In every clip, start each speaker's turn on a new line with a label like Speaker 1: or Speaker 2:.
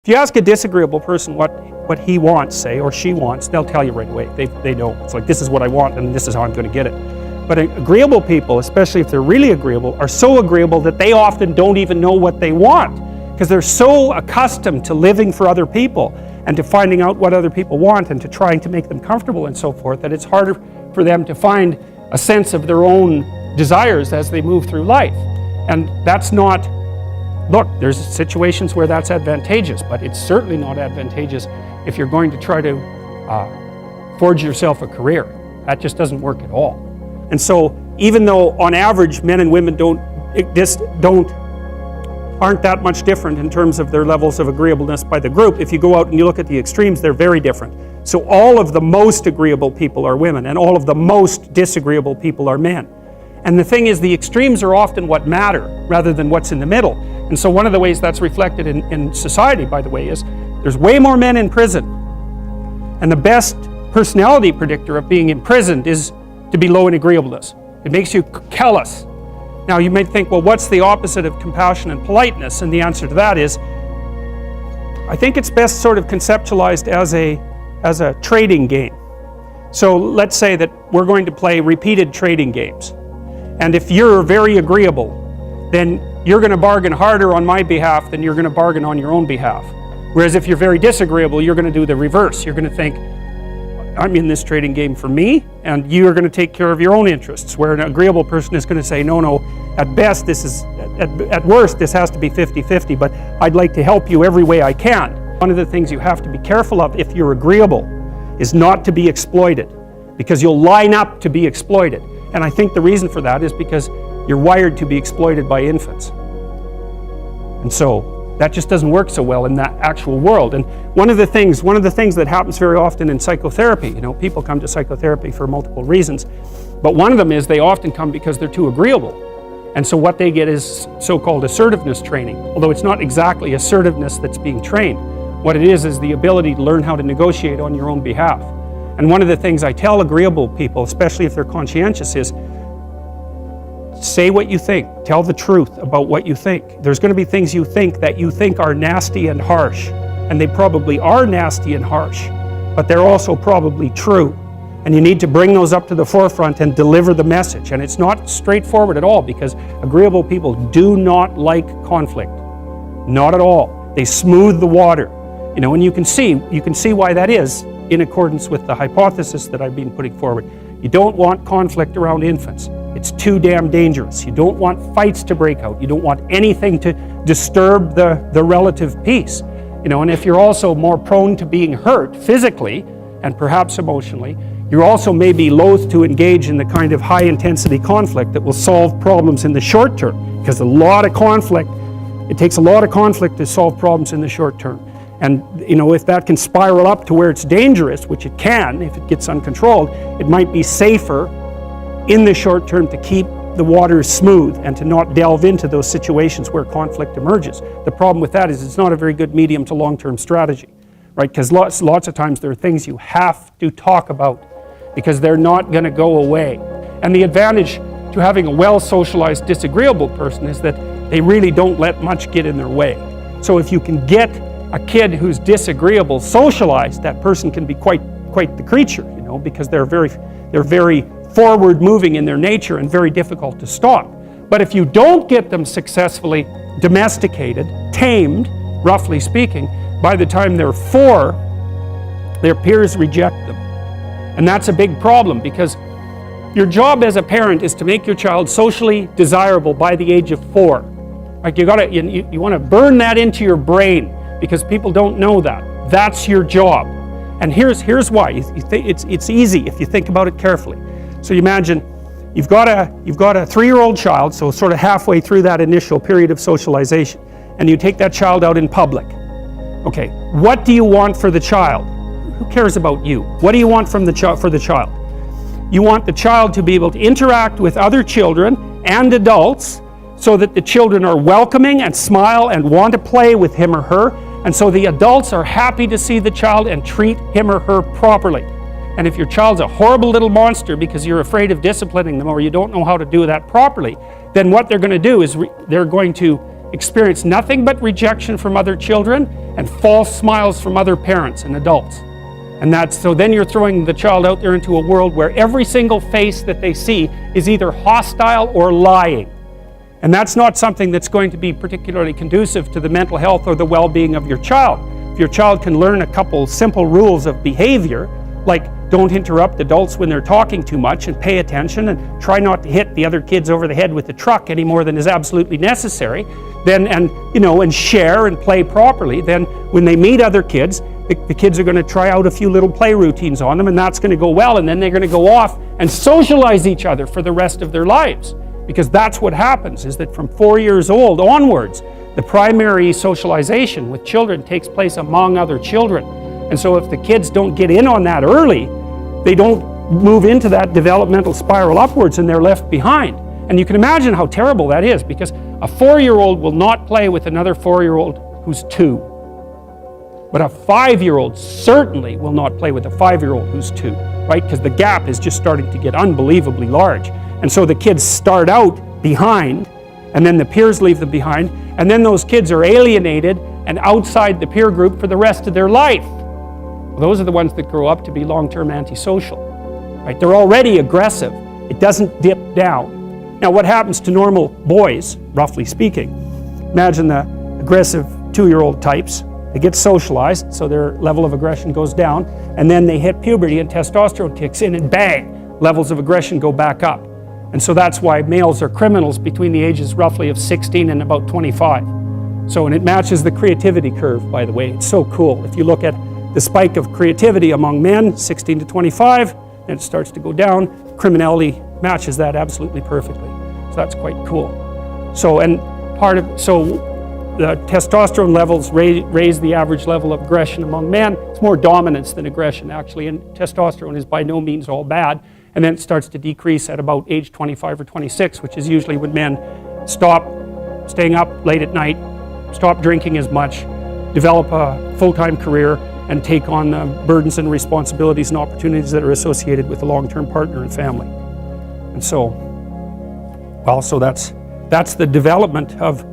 Speaker 1: If you ask a disagreeable person what he wants, say, or she wants, they'll tell you right away. They know. It's like, this is what I want and this is how I'm going to get it. But agreeable people, especially if they're really agreeable, are so agreeable that they often don't even know what they want, because they're so accustomed to living for other people and to finding out what other people want and to trying to make them comfortable and so forth, that it's harder for them to find a sense of their own desires as they move through life. And that's not, look, there's situations where that's advantageous, but it's certainly not advantageous if you're going to try to forge yourself a career. That just doesn't work at all. And so even though on average men and women aren't that much different in terms of their levels of agreeableness by the group, if you go out and you look at the extremes, they're very different. So all of the most agreeable people are women, and all of the most disagreeable people are men. And the thing is, the extremes are often what matter rather than what's in the middle. And so one of the ways that's reflected in society, by the way, is there's way more men in prison. And the best personality predictor of being imprisoned is to be low in agreeableness. It makes you callous. Now you might think, well, what's the opposite of compassion and politeness? And the answer to that is, I think it's best sort of conceptualized as a trading game. So let's say that we're going to play repeated trading games. And if you're very agreeable, then you're going to bargain harder on my behalf than you're going to bargain on your own behalf. Whereas if you're very disagreeable, you're going to do the reverse. You're going to think, I'm in this trading game for me, and you're going to take care of your own interests. Where an agreeable person is going to say, no, at best this is, at worst this has to be 50-50, but I'd like to help you every way I can. One of the things you have to be careful of if you're agreeable is not to be exploited, because you'll line up to be exploited. And I think the reason for that is because you're wired to be exploited by infants. And so that just doesn't work so well in that actual world. And one of the things that happens very often in psychotherapy, people come to psychotherapy for multiple reasons, but one of them is they often come because they're too agreeable. And so what they get is so-called assertiveness training, although it's not exactly assertiveness that's being trained. What it is the ability to learn how to negotiate on your own behalf. And one of the things I tell agreeable people, especially if they're conscientious, is say what you think. Tell the truth about what you think. There's going to be things you think that you think are nasty and harsh, and they probably are nasty and harsh, but they're also probably true. And you need to bring those up to the forefront and deliver the message. And it's not straightforward at all, because agreeable people do not like conflict. Not at all. They smooth the water. And you can see why that is in accordance with the hypothesis that I've been putting forward. You don't want conflict around infants. It's too damn dangerous. You don't want fights to break out. You don't want anything to disturb the relative peace. And if you're also more prone to being hurt physically and perhaps emotionally, you also may be loath to engage in the kind of high intensity conflict that will solve problems in the short term, because it takes a lot of conflict to solve problems in the short term. And if that can spiral up to where it's dangerous, which it can if it gets uncontrolled, it might be safer in the short term to keep the waters smooth and to not delve into those situations where conflict emerges. The problem with that is it's not a very good medium to long-term strategy, right? Because lots of times there are things you have to talk about because they're not going to go away. And the advantage to having a well-socialized disagreeable person is that they really don't let much get in their way. So if you can get a kid who's disagreeable socialized, that person can be quite the creature, because they're very forward-moving in their nature and very difficult to stop. But if you don't get them successfully domesticated, tamed, roughly speaking, by the time they're 4, their peers reject them. And that's a big problem, because your job as a parent is to make your child socially desirable by the age of 4. Like you want to burn that into your brain, because people don't know that. That's your job. And here's why. It's easy if you think about it carefully. So you imagine you've got a 3-year-old child, so sort of halfway through that initial period of socialization, and you take that child out in public. Okay, what do you want for the child? Who cares about you? What do you want for the child? You want the child to be able to interact with other children and adults so that the children are welcoming and smile and want to play with him or her, and so the adults are happy to see the child and treat him or her properly. And if your child's a horrible little monster because you're afraid of disciplining them or you don't know how to do that properly, then what they're going to do is they're going to experience nothing but rejection from other children and false smiles from other parents and adults. And so then you're throwing the child out there into a world where every single face that they see is either hostile or lying. And that's not something that's going to be particularly conducive to the mental health or the well-being of your child. If your child can learn a couple simple rules of behavior, like don't interrupt adults when they're talking too much and pay attention and try not to hit the other kids over the head with the truck any more than is absolutely necessary, and share and play properly, then when they meet other kids, the kids are going to try out a few little play routines on them, and that's going to go well, and then they're going to go off and socialize each other for the rest of their lives. Because that's what happens, is that from 4 years old onwards, the primary socialization with children takes place among other children. And so if the kids don't get in on that early, they don't move into that developmental spiral upwards and they're left behind. And you can imagine how terrible that is, because a 4-year-old will not play with another 4-year-old who's 2. But a 5-year-old certainly will not play with a 5-year-old who's 2, right? Because the gap is just starting to get unbelievably large. And so the kids start out behind, and then the peers leave them behind, and then those kids are alienated and outside the peer group for the rest of their life. Well, those are the ones that grow up to be long-term antisocial, right? They're already aggressive. It doesn't dip down. Now, what happens to normal boys, roughly speaking? Imagine the aggressive 2-year-old types. They get socialized, so their level of aggression goes down, and then they hit puberty and testosterone kicks in, and bang, levels of aggression go back up. And so that's why males are criminals between the ages roughly of 16 and about 25. So, and it matches the creativity curve, by the way. It's so cool. If you look at the spike of creativity among men, 16 to 25, then it starts to go down. Criminality matches that absolutely perfectly. So that's quite cool. So, and the testosterone levels raise the average level of aggression among men. It's more dominance than aggression, actually, and testosterone is by no means all bad. And then it starts to decrease at about age 25 or 26, which is usually when men stop staying up late at night, stop drinking as much, develop a full-time career, and take on the burdens and responsibilities and opportunities that are associated with a long-term partner and family. And so, well, so that's the development of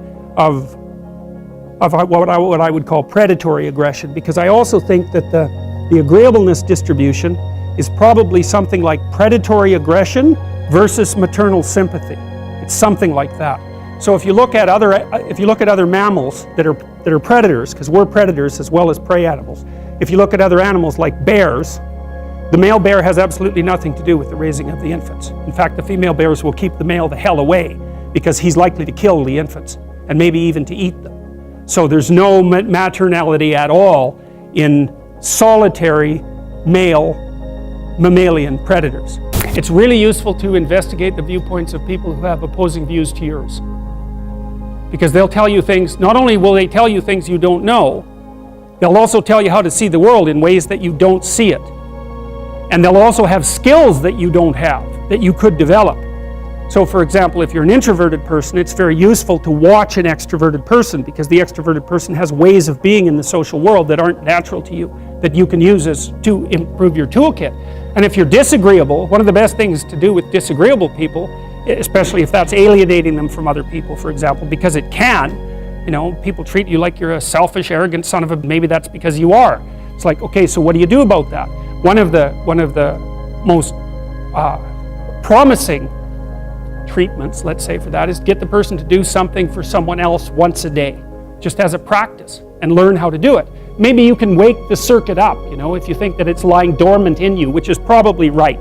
Speaker 1: what I would call predatory aggression, because I also think that the agreeableness distribution is probably something like predatory aggression versus maternal sympathy. It's something like that. So if you look at other mammals that are predators, because we're predators as well as prey animals, if you look at other animals like bears, the male bear has absolutely nothing to do with the raising of the infants. In fact, the female bears will keep the male the hell away because he's likely to kill the infants and maybe even to eat them. So there's no maternality at all in solitary male mammalian predators. It's really useful to investigate the viewpoints of people who have opposing views to yours, because they'll tell you things. Not only will they tell you things you don't know, they'll also tell you how to see the world in ways that you don't see it. And they'll also have skills that you don't have, that you could develop. So for example, if you're an introverted person, it's very useful to watch an extroverted person, because the extroverted person has ways of being in the social world that aren't natural to you, that you can use to improve your toolkit. And if you're disagreeable, one of the best things to do with disagreeable people, especially if that's alienating them from other people, for example, because it can, people treat you like you're a selfish, arrogant son of a, maybe that's because you are. It's like, okay, so what do you do about that? One of the most promising treatments, let's say, for that is get the person to do something for someone else once a day, just as a practice, and learn how to do it. Maybe you can wake the circuit up, if you think that it's lying dormant in you, which is probably right.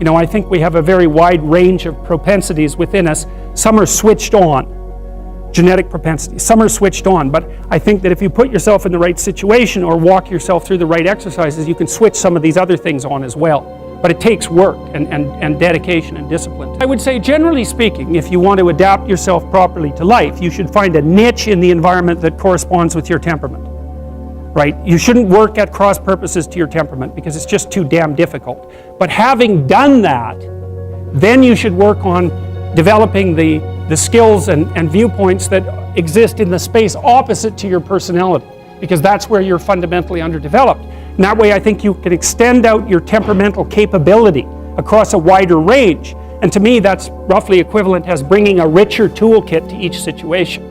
Speaker 1: I think we have a very wide range of propensities within us. Some are switched on, genetic propensities. Some are switched on, but I think that if you put yourself in the right situation or walk yourself through the right exercises, you can switch some of these other things on as well. But it takes work and dedication and discipline. I would say, generally speaking, if you want to adapt yourself properly to life, you should find a niche in the environment that corresponds with your temperament, right? You shouldn't work at cross purposes to your temperament because it's just too damn difficult. But having done that, then you should work on developing the skills and viewpoints that exist in the space opposite to your personality, because that's where you're fundamentally underdeveloped. And that way I think you can extend out your temperamental capability across a wider range. And to me, that's roughly equivalent as bringing a richer toolkit to each situation.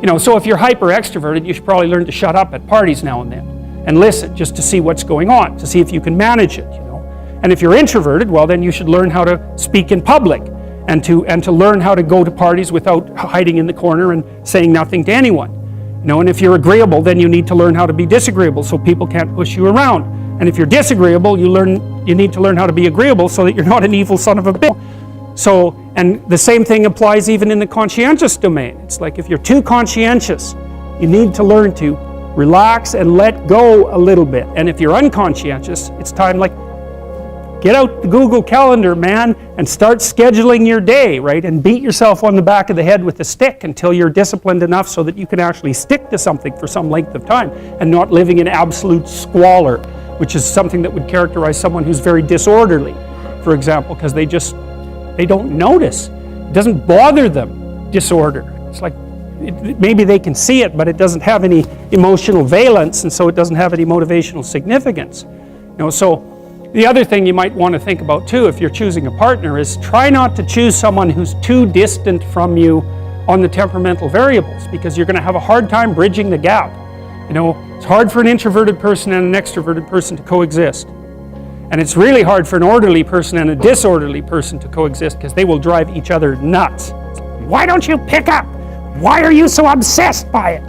Speaker 1: You know, so if you're hyper extroverted, you should probably learn to shut up at parties now and then and listen just to see what's going on, to see if you can manage it, you know. And if you're introverted, well, then you should learn how to speak in public and to learn how to go to parties without hiding in the corner and saying nothing to anyone. You know, and if you're agreeable, then you need to learn how to be disagreeable so people can't push you around. And if you're disagreeable, you need to learn how to be agreeable so that you're not an evil son of a bitch. So, and the same thing applies even in the conscientious domain. It's like if you're too conscientious, you need to learn to relax and let go a little bit. And if you're unconscientious, it's time like, get out the Google Calendar, man, and start scheduling your day, right? And beat yourself on the back of the head with a stick until you're disciplined enough so that you can actually stick to something for some length of time and not living in absolute squalor, which is something that would characterize someone who's very disorderly, for example, because they don't notice. It doesn't bother them, disorder. It's like, maybe they can see it, but it doesn't have any emotional valence, and so it doesn't have any motivational significance. You know, so the other thing you might want to think about too, if you're choosing a partner, is try not to choose someone who's too distant from you on the temperamental variables, because you're going to have a hard time bridging the gap. You know, it's hard for an introverted person and an extroverted person to coexist. And it's really hard for an orderly person and a disorderly person to coexist because they will drive each other nuts. Why don't you pick up? Why are you so obsessed by it?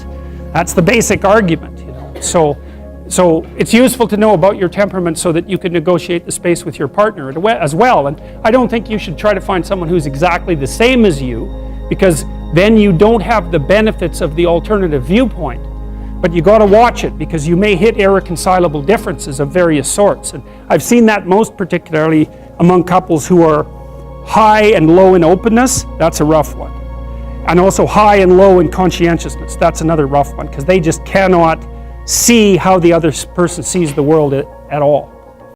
Speaker 1: That's the basic argument, you know. So it's useful to know about your temperament so that you can negotiate the space with your partner as well. And I don't think you should try to find someone who's exactly the same as you, because then you don't have the benefits of the alternative viewpoint. But you got to watch it, because you may hit irreconcilable differences of various sorts. And I've seen that most particularly among couples who are high and low in openness. That's a rough one. And also high and low in conscientiousness. That's another rough one, because they just cannot see how the other person sees the world at all.